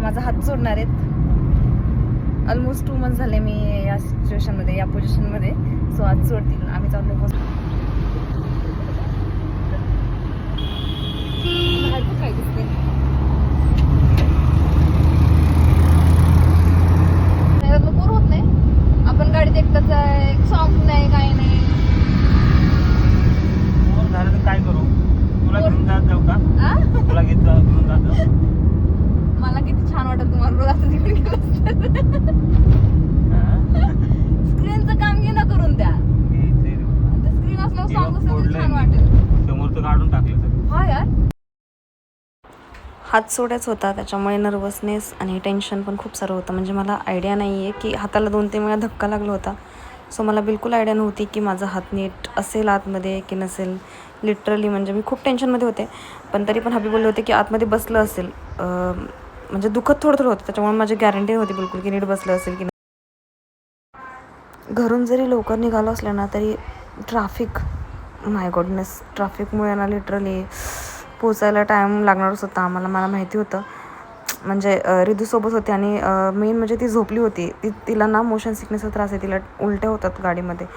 माझा हात सोडणार आहेत. ऑलमोस्ट 2 मंथ झाले मी या सिच्युएशनमध्ये, या पोझिशनमध्ये. सो आज सोडतील. आम्ही चाललो काय दिसते बोर होत नाही. आपण गाडीत एकटाच आहे, एक सॉन्ग नाही, काही नाही. झालं तर काय करू? तुला घेऊन जाऊ का? तुला घेऊन जातो. मला किती छान वाटत तुम्हाला रोज असं तिकडे स्क्रीनचं काम घे ना करून द्या. स्क्रीन असल्यावर सॉन्ग असेल छान वाटेल. समोरचं काढून टाकलं सगळं. हा यार, हात सोडायचा होता, त्याच्यामुळे नर्वसनेस आणि टेन्शन पण खूप सारं होतं. म्हणजे मला आयडिया नाही आहे की हाताला 2-3 वेळा धक्का लागला होता. सो मला बिलकुल आयडिया नव्हती की माझा हात नीट असेल आतमध्ये की नसेल. लिटरली म्हणजे मी खूप टेन्शनमध्ये होते. पण तरी पण हबी बोलले होते की आतमध्ये बसलं असेल. म्हणजे दुखत थोडं होतं, त्याच्यामुळे माझी गॅरंटी होती बिलकुल की नीट बसलं असेल की नाही. घरून जरी लवकर निघालो असलं ना तरी ट्रॅफिक, माय गॉडनेस, ट्रॅफिकमुळे ना लिटरली पोचायला टाईम लागणारच होता आम्हाला. मला माहिती होतं. म्हणजे रिधूसोबत होती आणि मेन म्हणजे ती झोपली होती. तिला ना मोशन सिकनेसचा त्रास आहे, तिला उलट्या होतात गाडीमध्ये.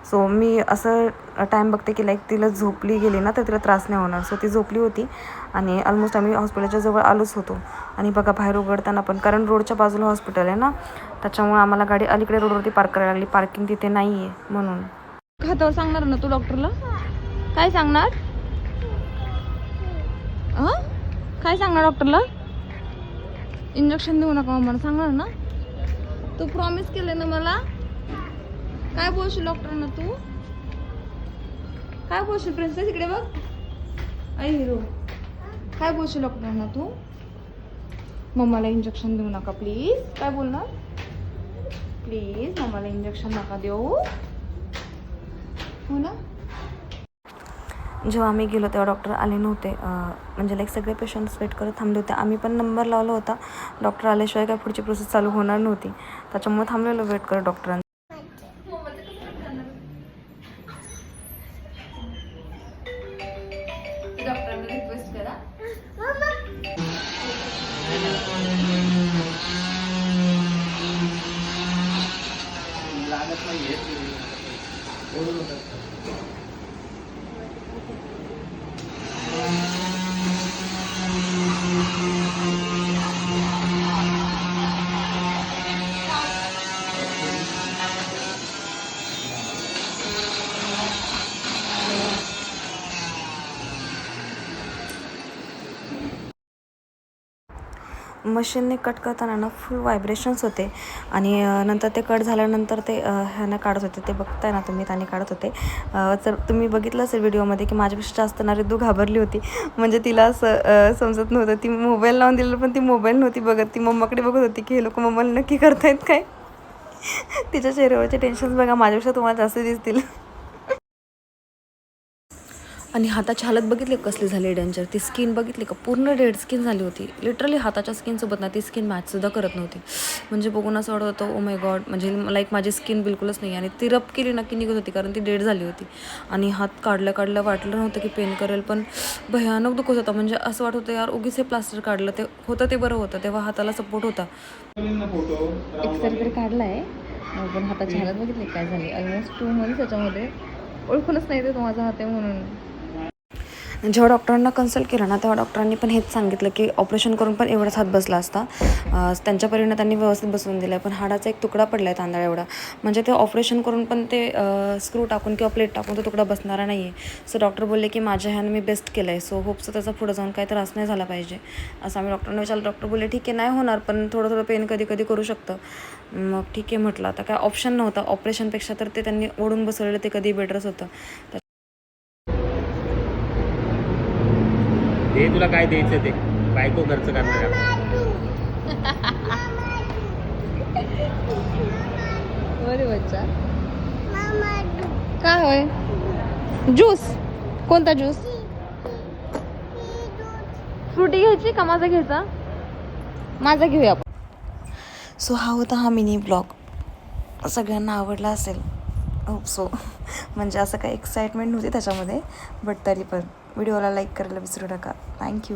सो मी असं टाईम बघते की लाईक तिला झोपली गेली ना तर तिला त्रास नाही होणार. सो ती झोपली होती आणि ऑलमोस्ट आम्ही हॉस्पिटलच्या जवळ आलोच होतो. आणि बघा बाहेर उघडताना पण, कारण रोडच्या बाजूला हॉस्पिटल आहे ना, त्याच्यामुळे आम्हाला गाडी अलीकडे रोडवरती पार्क करायला लागली. पार्किंग तिथे नाही आहे म्हणून. हातावर सांगणार ना तू डॉक्टरला? काय सांगणार? काय सांगणार डॉक्टरला? इंजेक्शन देऊ नका मला सांगणार ना? तू प्रॉमिस केले ना मला. काय बोलशील डॉक्टरांना तू? काय बोलशील प्रिन्सेस? इकडे बघ. आई हिरो, काय बोलशील डॉक्टरांना तू? मम्माला इंजेक्शन देऊ नका प्लीज. काय बोलणार? प्लीज मम्माला इंजेक्शन नका देऊ, हो ना? जेव्हा आम्ही गेलो तेव्हा डॉक्टर आले नव्हते. म्हणजे लाईक सगळे पेशंट्स वेट करत थांबले होते. आम्ही पण नंबर लावला होता. डॉक्टर आल्याशिवाय काय पुढची प्रोसेस चालू होणार नव्हती, त्याच्यामुळे थांबलेलो वेट करत डॉक्टरांना. डॉक्टरांना रिक्वेस्ट करा. लागत नाहीये. मशीनने कट करताना ना फुल व्हायब्रेशन्स होते. आणि नंतर ते कट झाल्यानंतर ते ह्यानं काढत होते. ते बघताय ना तुम्ही, त्याने काढत होते. तर तुम्ही बघितलं असेल व्हिडिओमध्ये की माझ्यापेक्षा जास्त ना रिद्धू घाबरली होती. म्हणजे तिला असं समजत नव्हतं. ती मोबाईल लावून दिलेलं पण ती मोबाईल नव्हती बघत. ती मम्माकडे बघत होती की हे लोक मम्माला नक्की करतायत काय. तिच्या चेहऱ्यावरचे टेन्शन्स बघा, माझ्यापेक्षा तुम्हाला जास्त दिसतील. आणि हाताची हालत बघितली कसली झाली डेंजर. ती स्किन बघितली का, पूर्ण डेड स्किन झाली होती. लिटरली हाताच्या स्किनसोबत ना ती स्किन मॅचसुद्धा करत नव्हती. म्हणजे बघून असं वाटत होतं ओ माय गॉड, म्हणजे लाईक माझी स्किन बिलकुलच नाही. आणि ती रब केली नक्की निघत होती कारण ती डेड झाली होती. आणि हात काढलं वाटलं नव्हतं की पेन करेल, पण भयानक दुखत होता. म्हणजे असं वाटत होतं यार उगीच हे प्लास्टर काढलं, ते होतं ते बरं होतं. तेव्हा हाताला सपोर्ट होता. एक्सरे तरी काढला आहे, पण हाताची हालत बघितली काय झाली. ऑलमोस्ट 2 मंथ्स त्याच्यामध्ये ओळखूनच नाही ते माझा हात आहे म्हणून. जेव्हा डॉक्टरांना कन्सल्ट केलं ना तेव्हा डॉक्टरांनी पण हेच सांगितलं की ऑपरेशन करून पण एवढाच हात बसला असता. त्यांच्या परीनं त्यांनी व्यवस्थित बसवून दिलं आहे. पण हाडाचा एक तुकडा पडला आहे तांदळा एवढा. म्हणजे ते ऑपरेशन करून पण ते स्क्रू टाकून किंवा प्लेट टाकून तो तुकडा बसणारा नाही आहे. सो डॉक्टर बोलले की माझ्या ह्यानं मी बेस्ट केलं आहे. सो होपचं त्याचा पुढं जाऊन काही त्रास नाही झाला पाहिजे असं आम्ही डॉक्टरांना विचारलं. डॉक्टर बोलले ठीक आहे नाही होणार, पण थोडं पेन कधी कधी करू शकतं. मग ठीक आहे म्हटलं. आता काय ऑप्शन नव्हता ऑपरेशनपेक्षा, तर ते त्यांनी ओढून बसवलेलं ते कधी बेटरच होतं. ते तुला काय द्यायचं ते बायको खर्च करणार आहे. अरे बच्चा काय होय? ज्यूस कोणता ज्यूस? फ्रुटी घ्यायची का माझा घ्यायचा? माझा घेऊया आपण. सो हा होता हा मिनी ब्लॉग. सगळ्यांना आवडला असेल होप सो. म्हणजे असं काही एक्साइटमेंट नव्हती त्याच्यामध्ये, बट तरी पण व्हिडिओला लाईक करायला विसरू नका. थँक्यू.